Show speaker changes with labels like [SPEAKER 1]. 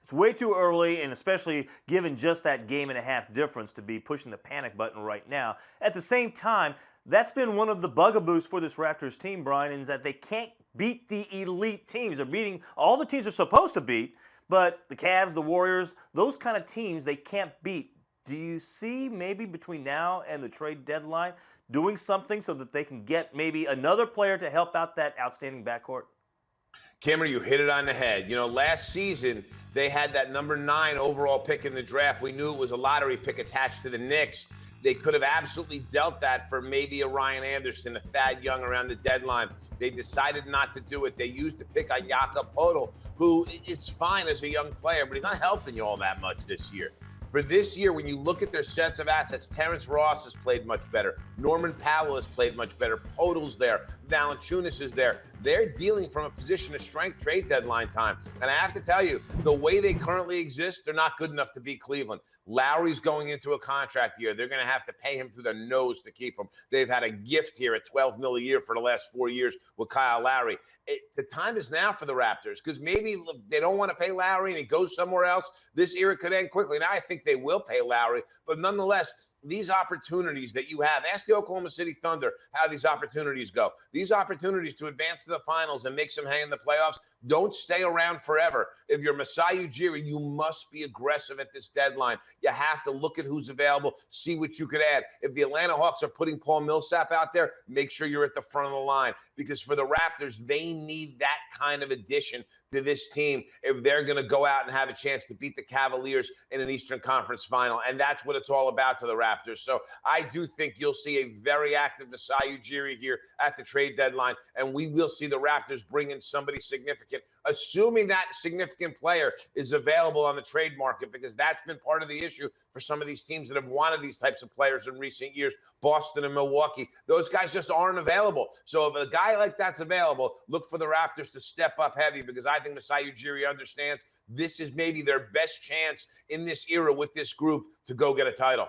[SPEAKER 1] It's way too early, and especially given just that game and a half difference, to be pushing the panic button right now. At the same time, that's been one of the bugaboos for this Raptors team, Brian, is that they can't beat the elite teams. They're beating all the teams they're supposed to beat, but the Cavs, the Warriors, those kind of teams they can't beat. Do you see maybe between now and the trade deadline doing something so that they can get maybe another player to help out that outstanding backcourt?
[SPEAKER 2] Cameron, you hit it on the head. You know, last season, they had that number 9 overall pick in the draft. We knew it was a lottery pick attached to the Knicks. They could have absolutely dealt that for maybe a Ryan Anderson, a Thad Young around the deadline. They decided not to do it. They used to pick on Jakob Poeltl, who is fine as a young player, but he's not helping you all that much this year. For this year, when you look at their sets of assets, Terrence Ross has played much better. Norman Powell has played much better. Poeltl's there. Valanciunas is there. They're dealing from a position of strength trade deadline time. And I have to tell you, the way they currently exist, they're not good enough to beat Cleveland. Lowry's going into a contract year. They're going to have to pay him through their nose to keep him. They've had a gift here at $12 million a year for the last 4 years with Kyle Lowry. The time is now for the Raptors, because maybe they don't want to pay Lowry and he goes somewhere else. This era could end quickly. Now I think they will pay Lowry, but nonetheless, these opportunities that you have, ask the Oklahoma City Thunder how these opportunities go. These opportunities to advance to the finals and make some hay in the playoffs don't stay around forever. If you're Masai Ujiri, you must be aggressive at this deadline. You have to look at who's available, see what you could add. If the Atlanta Hawks are putting Paul Millsap out there, make sure you're at the front of the line, because for the Raptors, they need that kind of addition to this team if they're going to go out and have a chance to beat the Cavaliers in an Eastern Conference final. And that's what it's all about to the Raptors. So I do think you'll see a very active Masai Ujiri here at the trade deadline, and we will see the Raptors bring in somebody significant, assuming that significant player is available on the trade market, because that's been part of the issue for some of these teams that have wanted these types of players in recent years, Boston and Milwaukee. Those guys just aren't available. So if a guy like that's available, look for the Raptors to step up heavy, because I think Masai Ujiri understands this is maybe their best chance in this era with this group to go get a title.